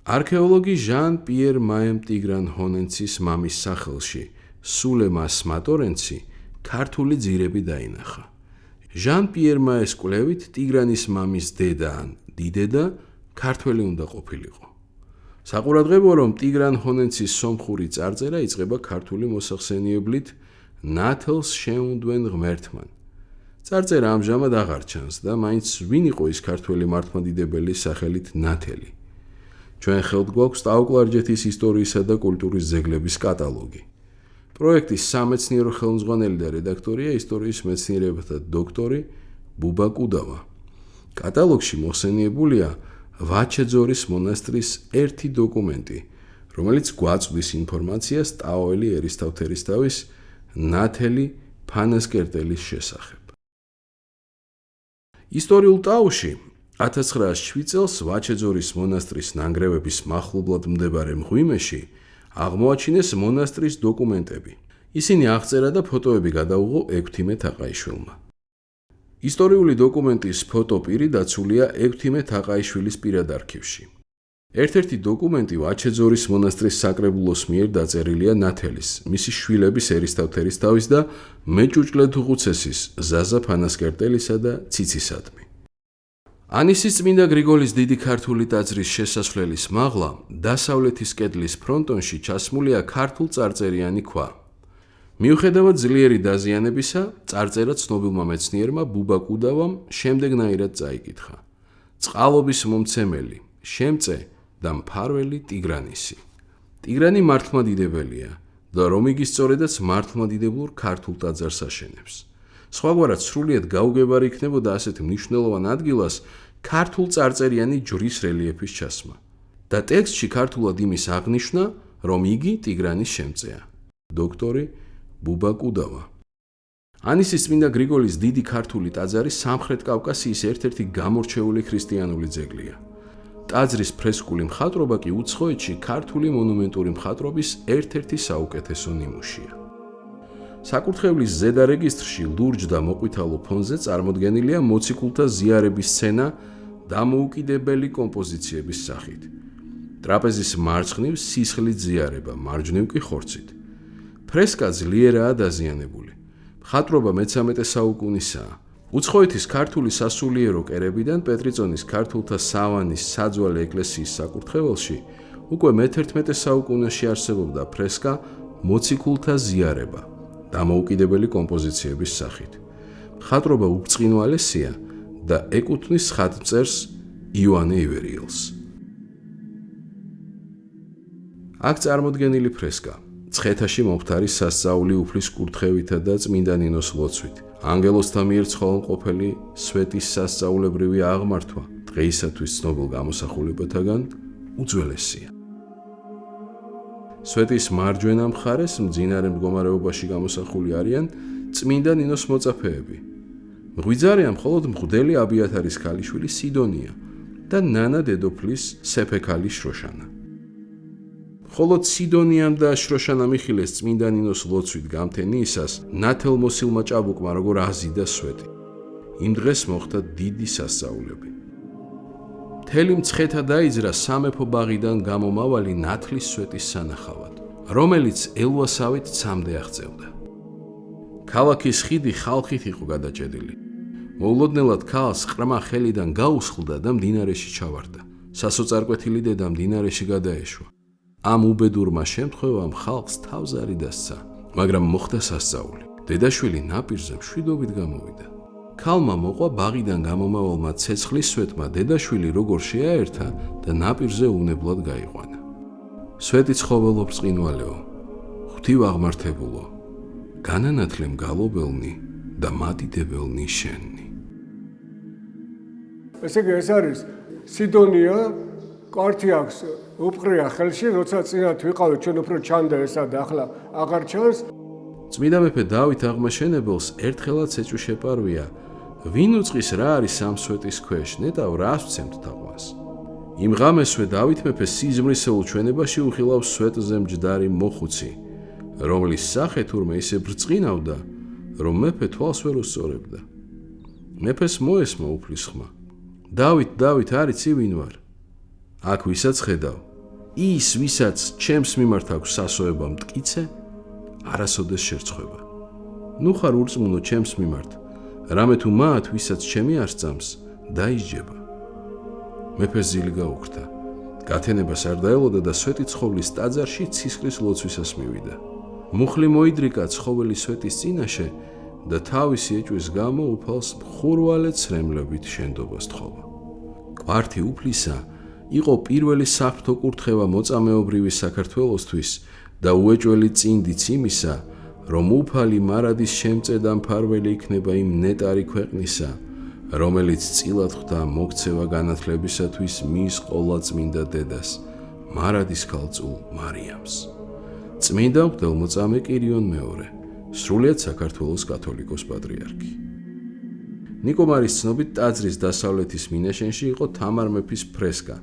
არქეოლოგი ჟან პიერ მაემ ტიგრან ჰონენცის მამის სახელში, სულემას მატორენცი, ქართული ძირები დაინახა. ჟან პიერ მაეს კვლევით ტიგრანის მამის დედა ან დიდედა ქართველი უნდა ყოფილიყო. საყურადღებო, რომ ტიგრან ჰონენცის სომხური წარწერა იწყება ქართული მოსახსენიებლით ნათელს შეუნდვენ ღმერთმან. წარწერა ამჟამად აღარ ჩანს და მაინც ვინ იყო ის ქართველი მართლმადიდებელი სახელით ნათელი. ჩვენ ხელთ გვაქვს ტაო-კლარჯეთის ისტორიისა და კულტურის ძეგლების კატალოგი. პროექტის სამეცნიერო ხელმძღვანელი და რედაქტორია ისტორიის მეცნიერებათა დოქტორი ბუბა კუდავა. კატალოგში მოხსენიებულია ვაჩეძორის მონასტრის ერთი დოკუმენტი, რომელიც გვაწვდის ინფორმაციას ტაოელი ერისთავთერისთავის ნათელი ფანასკერტელის შესახებ. ისტორიულ ტაოში 1907 წელს ვაჩეძორის მონასტრის ნანგრევების მახლობლად მდებარე მღვიმეში აღმოაჩინეს მონასტრის დოკუმენტები. ისინი აღწერა და ფოტოები გადაუღო ექვთიმე თაყაიშვილმა. ისტორიული დოკუმენტის ფოტოპირი დაცულია ექვთიმე თაყაიშვილის პირად არქივში. ერთ-ერთი დოკუმენტი ვაჩეძორის მონასტრის საკრებულოს მიერ დაწერილია ნათელის, მისი შვილების ერისთავთერისთავის და მეჭუჭლე თუღუცესის, ზაზა ფანასკერტელისა და ციცისადმი. ანისის წმინდა გრიგოლის დიდი ქართული ტაძრის შესასვლელის მაღლა, დასავლეთის კედლის ფრონტონში ჩასმულია ქართულ წარწერიანი ქვა. მიუხედავად ძლიერი დაზიანებისა, წარწერა ცნობილმა მეცნიერმა ბუბა კუდავამ შემდეგნაირად წაიკითხა: წყალობის მომცემელი, შემწე და მფარველი ტიგრანისი. ტიგრანი მართლმადიდებელია და რომ იგი სწორედაც მართლმადიდებლურ ქართულ ტაძარს აშენებს. სხვაგვარად სრულიად გაუგებარი იქნებოდა ასეთ მნიშვნელოვან ადგილას ქართულ წარწერიანი ჯვრის რელიეფის ჩასმა და ტექსტში ქართულად იმის აღნიშვნა, რომ იგი ტიგრანის შემწეა. დოქტორი ბუბა კუდავა. ანისის წმინდა გრიგოლის დიდი ქართული ტაძარი სამხრეთ კავკასიის ერთ-ერთი გამორჩეული ქრისტიანული ძეგლია. ტაძრის ფრესკული მხატვრობა კი უცხოეთში ქართული მონუმენტური მხატვრობის ერთ-ერთი საუკეთესო ნიმუშია. საკურთხევლის ზედა რეგისტრში ლურჯ და მოყვითალო ფონზე წარმოდგენილია მოციქულთა ზიარების სცენა დამოუკიდებელი კომპოზიციების სახით. ტრაპეზის მარცხნივ სისხლით ზიარება, მარჯვნივ კი ხორცით. ფრესკა ძლიერაა დაზიანებული. მხატვრობა მე-13 საუკუნისაა. უცხოეთის ქართული სასულიერო კერებიდან პეტრიწონის ქართულთა სავანის საძვალე ეკლესიის საკურთხეველში უკვე მე-11 საუკუნეში არსებობდა ფრესკა მოციქულთა ზიარება, დამოუკიდებელი კომპოზიციების სახით. მხატვრობა უბწყინვალესია და ეკუთვნის ხატმწერს იოანე ივერიელს. აქ წარმოდგენილი ფრესკა ცხეთაში მომხდარი სასწაული უფლის კურთხევითა და წმინდა ნინოს ლოცვით, ანგელოზთა მიერ ცხოველმყოფელი სვეტის სასწაულებრივი აღმართვა დღეისათვის ცნობილ გამოსახულებათაგან უძველესია. სვეტის მარჯვენა მხარეს მძინარე მდგომარეობაში გამოსახული არიან წმინდა ნინოს მოწაფეები. მღვიძარია მხოლოდ მღვდელი აბიათარის ქალიშვილი სიდონია და ნანა დედოფლის სეფე-ქალი შროშანა. მხოლოდ სიდონიამ და შროშანამ იხილეს წმინდა ნინოს ლოცვით გამთენიისას ნათელმოსილმა ჭაბუკმა როგორ აზიდა სვეტი. იმ დღეს მოხდა დიდი სასწაულები. მთელი მცხეთა დაიძრა სამეფო ბაღიდან გამომავალი ნათლის სვეტის სანახავად, რომელიც ელვასავით ცამდე აღწევდა. ქალაქის ხიდი ხალხით იყო გადაჭედილი. მოულოდნელად ქალს ყრმა ხელიდან გაუსხლდა და მდინარეში ჩავარდა. სასოწარკვეთილი დედა მდინარეში გადაეშვა. ამ უბედურმა შემთხვევამ ხალხს თავზარი დასცა, მაგრამ მოხდა სასწაული. დედაშვილი ნაპირზე მშვიდობით გამოვიდა. ქალმა მოყვა ბაღიდან გამომავალმა ცეცხლის სვეტმა დედაშვილი როგორ შეაერთა და ნაპირზე უნებლად გაიყვანა. სვეტი ცხოველო ბრწყინვალეო, ღვთივ აღმართებულო, განანათლე მგალობელნი და მადიდებელნი შენნი. ესე იგი ეს არის სიდონია, კვართი აქვს უპყრია ხელში, როცა წინათ ვიყავით ჩვენ უფრო ჩანდა ესა და ახლა აღარ ჩანს. წმიდა მეფე დავით აღმაშენებელს ერთხელაც ეჭვი შეპარვია, ვინ უწყის რა არის ამ სვეტის ქვეშ, ნეტავ რას ვცემთ თაყვანს. იმ ღამესვე დავით მეფე სიზმრისეულ ჩვენებაში უხილავს სვეტზე მჯდარი მოხუცი, რომლის სახე თურმე ისე ბრწყინავდა, რომ მეფე თვალს ვერ უსწორებდა. მეფეს მოესმა უფლის ხმა. დავით, არიცი ვინ ვარ? აქ ვისაც ხედავ, ის ვისაც ჩემს მიმართ აქვს სასოება მტკიცე, არასოდეს შერცხვება. ნუ ხარ ურწმუნო ჩემს მიმართ, რამე თუ მათ ვისაც ჩემი არ სწამს, დაისჯება. მეფეს ზილი გაუხდა. გათენებას არ დაელოდა და სვეტი ცხოვლის ტაძარში ცისკრის ლოცვისას მივიდა. მუხლი მოიდრიკა ცხოველის სვეტის წინაშე და თავისი ეჭვის გამო უფალს მხურვალე ცრემლებით შენდობას თხოვა. კვართი უფლისა იყო პირველი საფრთხო კურთხევა მოწამეობრივი საქართველოსთვის და უეჭველი წინდიც იმისა, რომ უფალი მარადის შემწედა მფარველი იქნება იმ ნეტარი ქვეყნისა, რომელიც წილად ხვდა მოქცევა განათლებისათვის მის ყოლაწმინდა დედას, მარადის ქალწულ მარიამს. წმინდა მღვდელმოწამე კირიონ მეორე, სრულიად საქართველოს კათოლიკოს პატრიარქი. ნიკომარის ცნობით ტაძრის დასავლეთის მინაშენში იყო თამარ მეფის ფრესკა.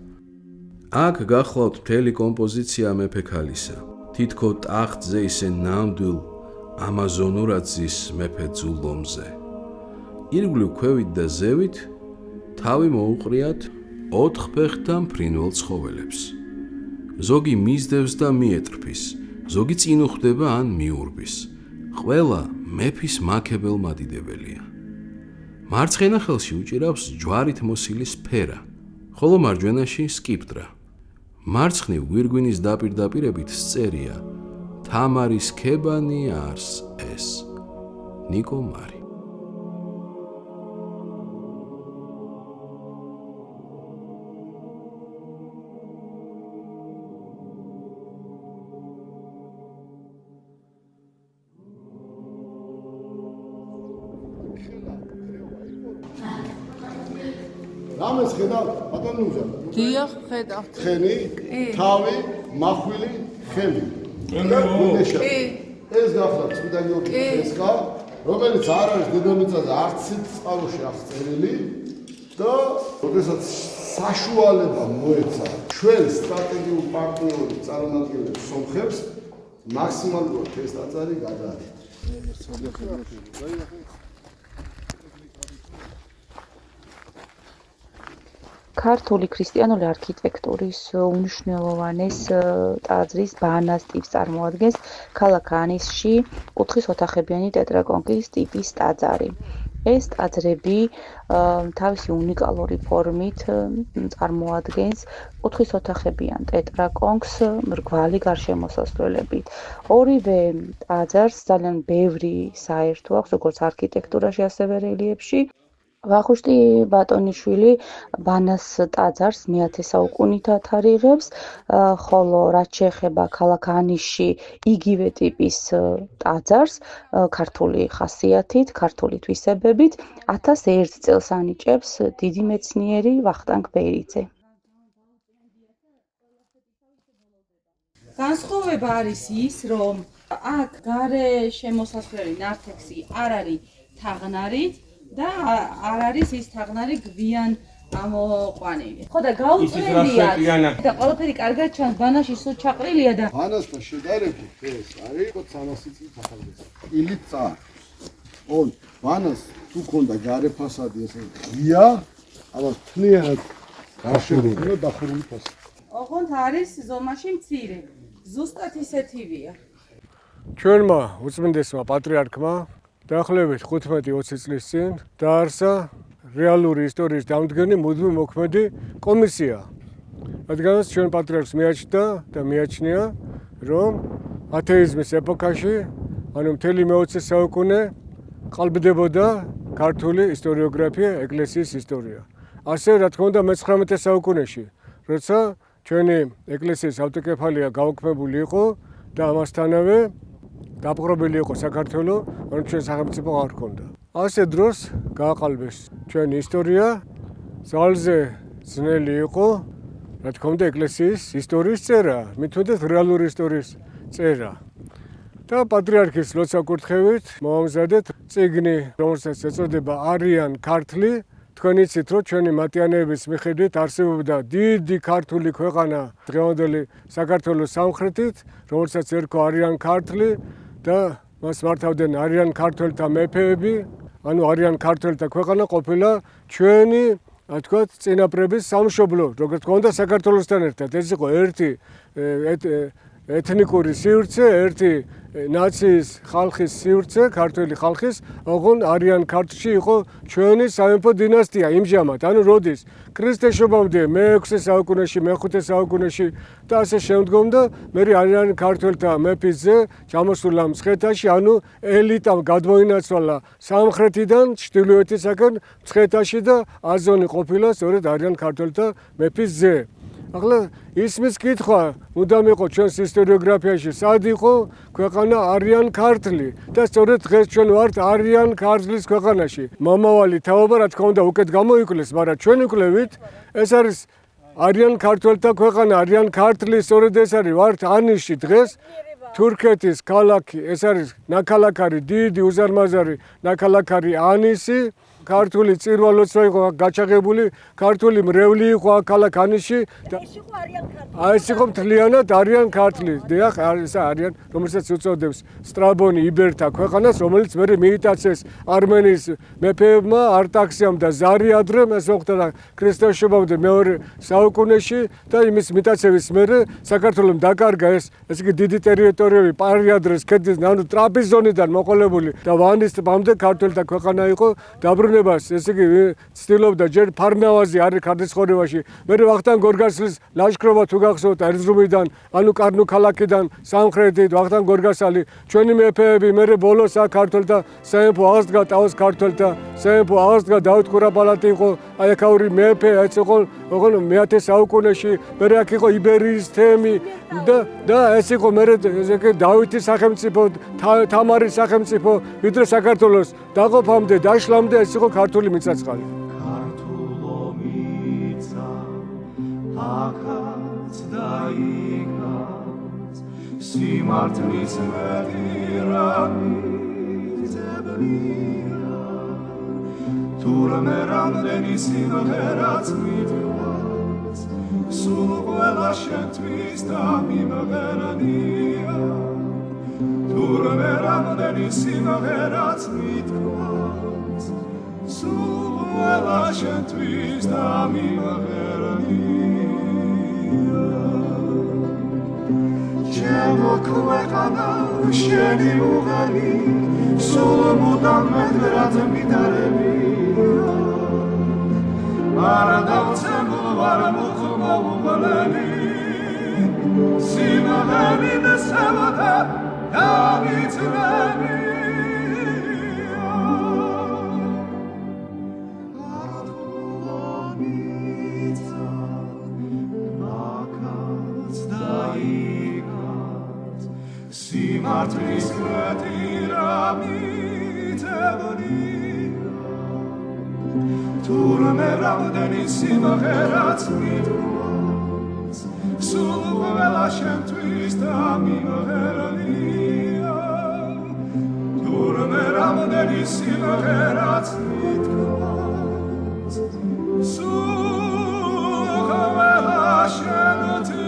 აქ გახლავთ მთელი კომპოზიცია მეფე ქალისა. თითქო ტახტზე ისე ნამდვილ ამაზონურად ზის მეფე ძულომზე. ირგვლივ ქვევით და ზევით თავი მოუყრიათ 4 ფეხთა მფრინველ ცხოველებს. ზოგი მისდევს და მიეტრფის, ზოგი წინ უხდება ან მიურბის. ყველა მეფის მაქებელ მადიდებელია. მარცხენა ხელში უჭირავს ჯვარით მოსილი სფერა, ხოლო მარჯვენაში სკიპტრა. მარცხნივ გვირგვინის დაპირდაპირებით სწერია თამარის ქებანი არს ეს. ნიკომარი. რამეს ხედავ ბატონუზა? დიახ, ხედავ. ხენი, თავი, მახვილი, ხელი. ეს გახლავთ წმინდა გიორგის ფრესკა, რომელიც არ არის დედამიწაზე არც წყაროში აღწერილი და როდესაც საშუალება მოეცა ჩვენ სტრატეგიულ პარტნიორულ წარმომადგენლებს სომხებს მაქსიმალურად ეს ტაძარი გადაარჩათ. ქართული ქრისტიანული არქიტექტურის უმნიშვნელოვანეს ტაძრის ბანას ტიპს წარმოადგენს ქალაქ ანისში კუთხის ოთახებიანი ტეტრაკონქის ტიპის ტაძარი. ეს ტაძრები თავისი უნიკალური ფორმით წარმოადგენს კუთხის ოთახებიან ტეტრაკონქს მრგვალი გარშემოსასვლელებით. ორივე ტაძარს ძალიან ბევრი საერთო აქვს, როგორც არქიტექტურაში, ასევე რელიეფში. ვახუშტი ბატონიშვილი ბანას ტაძარს მე-10 საუკუნით ათარიღებს, ხოლო რაც შეეხება ქალაქ ანიშში იგივე ტიპის ტაძარს, ქართული ხასიათით, ქართული თვისებებით 1001 წელს ანიჭებს დიდი მეცნიერი ვახტანგ ბერიძე. განსხვავება არის ის, რომ აქ გარე შემოსასვლელი ნართექსი არ არის თაღნარით და არ არის ის თაღნარი გვიან ამოყვანილი. ხო და გაუწევია და ყველაფერი კარგად ჩანს, ბანაში სულ ჩაყრილია და ბანასთან შედარებით ეს არის 300 წლის ახალგაზრდა. ილით წარ. ონ ბანას თუ ქონდა გარე ფასადი ესე ღია, აბა თლიანად გარშემო დახურული ფასადი. ოღონდ არის ზომაში მცირე. ზუსტად ისეთივია. ჩვენმა უწმინდესმა პატრიარქმა დაახლოებით 15-20 წლის წინ დაარსა რეალური ისტორიის დამდგენი მუდმივ მოქმედი კომისია. რადგანაც ჩვენ პატრიარქს მიაჩნდა და მიაჩნია, რომ ათეიზმის ეპოქაში, ანუ მთელი მე-20 საუკუნე ყალბდებოდა ქართული ისტორიოგრაფია, ეკლესიის ისტორია. ასე, რა თქმა უნდა, მე-19 საუკუნეში, როცა ჩვენი ეკლესიის ავტოკეფალია გაუქმებული იყო და ამასთანავე დაპყრობილი იყო საქართველო, ანუ ჩვენ სახელმწიფო არ ჰქონდა. ასე დროს გააყალბეს ჩვენი ისტორია, ძალზე ძნელი იყო, რა თქმა უნდა, ეკლესიის ისტორიის წერა, მით უმეტეს რეალური ისტორიის წერა. და პატრიარქის ლოცვა-კურთხევით მოამზადეთ წიგნი, რომელსაც ეწოდება არიან ქართლი. თქვენ იცით, რომ ჩვენი მატიანეების მიხედვით არსებობდა დიდი ქართული ქვეყანა დღევანდელი საქართველოს სამხრეთით, რომელსაც ერქვა არიან ქართლი და მას მართავდნენ არიან ქართველთა მეფეები, ანუ არიან ქართველთა ქვეყანა ყოფილა ჩვენი, რა თქვათ, წინაპრების სამშობლო, როგორც თქვა უნდა საქართველოსთან ერთად. ეს იყო ერთი ეთნიკური სივრცე, ერთი ნაციის ხალხის სივრცე, ქართული ხალხის, ოღონ არიან ქართლში იყო ჩვენი სამეფო დინასტია იმჟამად, ანუ როდის ქრისტეშობამდე მე-6 საუკუნეში, მე-5 საუკუნეში და ასე შემდგომ და მე არიან ქართველთა მეფისზე ჩამოსულა მცხეთაში, ანუ ელიტამ გადმოინაცვალა სამხრეთიდან ჩრდილოეთისაკენ მცხეთაში და აზონი ყოფილა სწორედ არიან ქართველთა მეფისზე. ახლა ისმის კითხვა მუდამ იყო ჩვენს ისტორიოგრაფიაში, სად იყო ქვეყანა არიან ქართლი და სწორედ დღეს ჩვენ ვართ არიან ქართლის ქვეყანაში. მომავალი თაობა, რა თქმა უნდა, უკეთ გამოიკვლის, მაგრამ ჩვენ ვიკვლევით, ეს არის არიან ქართველთა ქვეყანა, არიან ქართლი, სწორედ ეს არის ვართ ანიში დღეს. თურქეთის ქალაქი, ეს არის ნაქალაქარი, დიდი უზარმაზარი ნაქალაქარი ანისი. ქართული წირვა-ლოცვა იყო გაჩაღებული, ქართული მრევლი იყო ქალაქ ანიში და ეს იყო მთლიანად არიან ქართლი. დიახ, ეს არიან, რომელსაც უწოდებს სტრაბონი იბერთა ქვეყანას, რომელიც მერე მიიტაცეს არმენიის მეფეებმა, არტაქსიამ და ზარიადრემ, ეს მოხდა ქრისტეშობამდე მეორე საუკუნეში და იმის მიტაცების მერე საქართველოს დაკარგა ეს იგი დიდი ტერიტორიები პარიადრეს ქედის, ანუ ტრაპიზონიდან მოყოლებული და ვანის ტბამდე ქართველთა ქვეყანა იყო დაბრუნებული. ეს იგი ცდილობდა ჯერ ფარნავაზი არის ქართლის ცხოვრებაში, მერე ვახტანგ გორგასალის ლაშქრობა თუ გახსოვთ ერზრუმიდან, ანუ კარნუ ქალაქიდან სამხრეთით ვახტანგ გორგასალი, ჩვენი მეფეები, მერე ბოლოს აქ ქართველთა სამეფო აღსდგა, ტაოს ქართველთა სამეფო აღსდგა, დავით ყურაპალატი იყო აქაური მეფე, ეს იყო ოღონ მე-10 საუკუნეში, მერე აქ იყო იბერიის თემი და ეს იყო მერე დავითის სახელმწიფო, თამარის სახელმწიფო, ვიდრე საქართველოს დაყოფამდე, დაშლამდე ეს იყო ქართული მიწა-წყალი. ქართულო მიწა, აქაც და იქაც, სიმართლის მედირამიძებნია, თურმე რამდენი სიმღერაც მითქვას, სულ ყველა შენთვის დამიმღერნია, თურმე რამდენი სიმღერაც მითქვას, სულ ყველა შენთვის დამიმღერნია. ჩემო ქვეყანა, შენი უღელი, სულ მუდამ მედგრად მიდარებია, არა დავცემულ ვარ მუხმოუღლელი, სიმღერი მესამოდა დავიწრები. სიმართლის მედირამიძებნია, თურმე რამდენი სიმღერაც მითქვას, სულ ყველა შენთვის დამიმღერნია, თურმე რამდენი სიმღერაც მითქვას, სულ ყველა შენთვის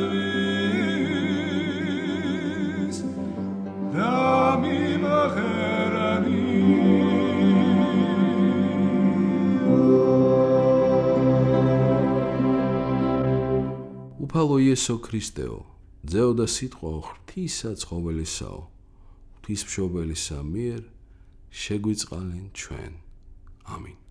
უფალო იესო ქრისტეო, ძეო და სიტყვა ღვთისა ცხოველისაო, ღვთისმშობელისა მიერ შეგვიწყალენ ჩვენ. ამინ.